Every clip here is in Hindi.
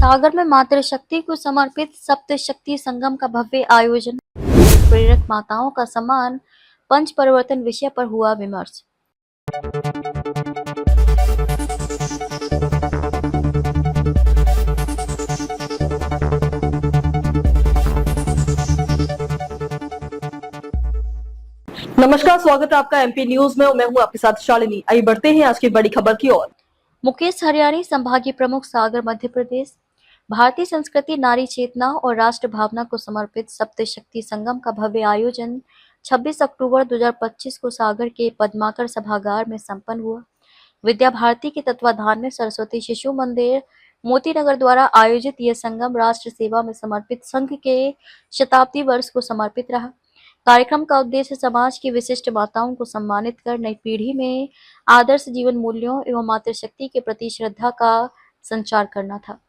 सागर में मातृशक्ति को समर्पित सप्तशक्ति संगम का भव्य आयोजन। प्रेरक माताओं का सम्मान। पंच परिवर्तन विषय पर हुआ विमर्श। नमस्कार, स्वागत है आपका एमपी न्यूज में। मैं हूं आपके साथ शालिनी। आइए बढ़ते हैं आज की बड़ी खबर की ओर। मुकेश हरियाणी, संभागीय प्रमुख, सागर, मध्य प्रदेश। भारतीय संस्कृति, नारी चेतना और राष्ट्र भावना को समर्पित सप्तशक्ति संगम का भव्य आयोजन 26 अक्टूबर 2025 को सागर के पद्माकर सभागार में संपन्न हुआ। विद्या भारती के तत्वाधान में सरस्वती शिशु मंदिर, मोतीनगर द्वारा आयोजित यह संगम राष्ट्र सेवा में समर्पित संघ के शताब्दी वर्ष को समर्पित रहा। कार्यक्रम का उद्देश्य समाज की विशिष्ट माताओं को सम्मानित कर नई पीढ़ी में आदर्श जीवन मूल्यों एवं मातृशक्ति के प्रति श्रद्धा का संचार करना था।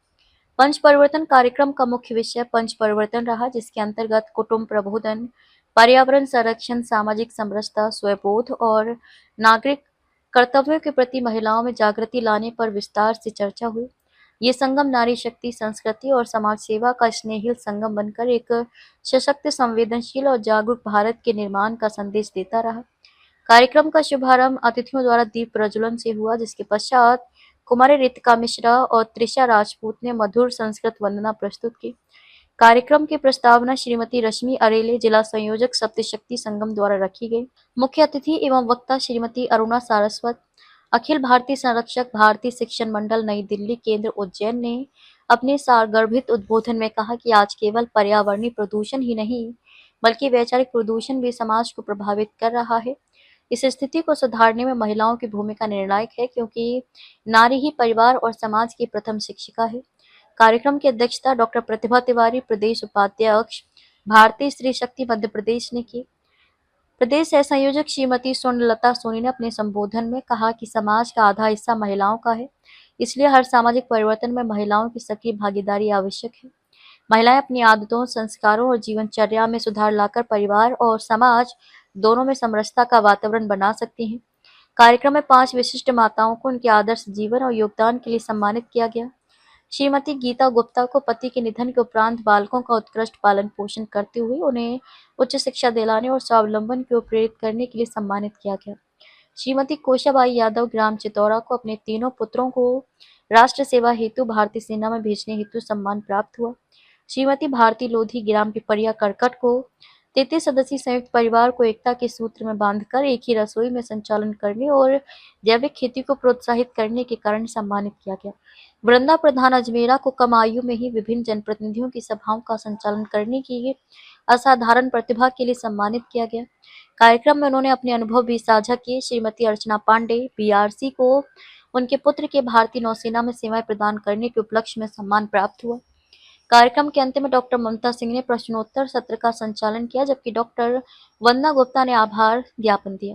पंच परिवर्तन कार्यक्रम का मुख्य विषय पंच परिवर्तन रहा, जिसके अंतर्गत कुटुंब प्रबोधन, पर्यावरण संरक्षण, सामाजिक समरसता, स्वयंबोध और नागरिक कर्तव्यों के प्रति महिलाओं में जागृति लाने पर विस्तार से चर्चा हुई। ये संगम नारी शक्ति, संस्कृति और समाज सेवा का स्नेहिल संगम बनकर एक सशक्त, संवेदनशील और जागरूक भारत के निर्माण का संदेश देता रहा। कार्यक्रम का शुभारंभ अतिथियों द्वारा दीप प्रज्वलन से हुआ, जिसके पश्चात कुमारी रितिका मिश्रा और त्रिशा राजपूत ने मधुर संस्कृत वंदना प्रस्तुत की। कार्यक्रम की प्रस्तावना श्रीमती रश्मि अरेले, जिला संयोजक, सप्तशक्ति संगम द्वारा रखी गई। मुख्य अतिथि एवं वक्ता श्रीमती अरुणा सारस्वत, अखिल भारतीय संरक्षक, भारतीय शिक्षण मंडल, नई दिल्ली केंद्र, उज्जैन ने अपने सारगर्भित उद्बोधन में कहा कि आज केवल पर्यावरणीय प्रदूषण ही नहीं बल्कि वैचारिक प्रदूषण भी समाज को प्रभावित कर रहा है। इस स्थिति को सुधारने में महिलाओं की भूमिका निर्णायक है, क्योंकि नारी ही परिवार और समाज की प्रथम शिक्षिका है। कार्यक्रम की अध्यक्षता डॉक्टर प्रतिभा तिवारी, प्रदेश उपाध्यक्ष, भारतीय स्त्री शक्ति मध्य प्रदेश ने की। प्रदेश सह संयोजक श्रीमती स्वर्णलता सोनी ने अपने संबोधन में कहा कि समाज का आधा हिस्सा महिलाओं का है, इसलिए हर सामाजिक परिवर्तन में महिलाओं की सक्रिय भागीदारी आवश्यक है। महिलाएं अपनी आदतों, संस्कारों और जीवनचर्या में सुधार लाकर परिवार और समाज दोनों में समरसता का वातावरण बना सकती हैं। कार्यक्रम में 5 विशिष्ट माताओं को उनके आदर्श जीवन और योगदान के लिए सम्मानित किया गया। श्रीमती गीता गुप्ता को पति के निधन के उपरांत बालकों का उत्कृष्ट पालन पोषण करते हुए उन्हें उच्च शिक्षा दिलाने और स्वावलंबन की ओर प्रेरित करने के लिए सम्मानित किया गया। श्रीमती कोशाबाई यादव, ग्राम चितौरा को अपने तीनों पुत्रों को राष्ट्र सेवा हेतु भारतीय सेना में भेजने हेतु सम्मान प्राप्त हुआ। श्रीमती भारती लोधी, ग्राम पिपरिया करकट को 33 सदस्यीय संयुक्त परिवार को एकता के सूत्र में बांधकर एक ही रसोई में संचालन करने और जैविक खेती को प्रोत्साहित करने के कारण सम्मानित किया गया। वृंदा प्रधान अजमेरा को कम आयु में ही विभिन्न जनप्रतिनिधियों की सभाओं का संचालन करने की असाधारण प्रतिभा के लिए सम्मानित किया गया। कार्यक्रम में उन्होंने अपने अनुभव भी साझा किए। श्रीमती अर्चना पांडे, बीआरसी को उनके पुत्र के भारतीय नौसेना में सेवाएं प्रदान करने के उपलक्ष्य में सम्मान प्राप्त हुआ। कार्यक्रम के अंत में डॉक्टर ममता सिंह ने प्रश्नोत्तर सत्र का संचालन किया, जबकि डॉक्टर वंदना गुप्ता ने आभार ज्ञापन दिया।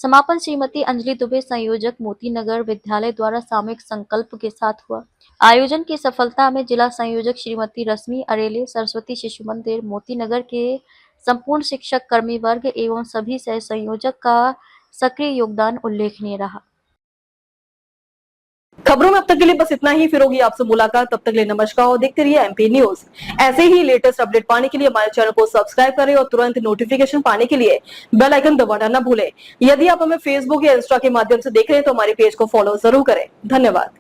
समापन श्रीमती अंजलि दुबे, संयोजक, मोतीनगर विद्यालय द्वारा सामूहिक संकल्प के साथ हुआ। आयोजन की सफलता में जिला संयोजक श्रीमती रश्मि अरेले, सरस्वती शिशु मंदिर, मोतीनगर के संपूर्ण शिक्षक कर्मी वर्ग एवं सभी सह संयोजक का सक्रिय योगदान उल्लेखनीय रहा। खबरों में अब तक के लिए बस इतना ही। फिर होगी आपसे मुलाकात, तब तक के लिए नमस्कार और देखते रहिए एमपी न्यूज। ऐसे ही लेटेस्ट अपडेट पाने के लिए हमारे चैनल को सब्सक्राइब करें और तुरंत नोटिफिकेशन पाने के लिए बेल आइकन दबाना न भूलें। यदि आप हमें फेसबुक या इंस्टा के माध्यम से देख रहे हैं तो हमारे पेज को फॉलो जरूर करें। धन्यवाद।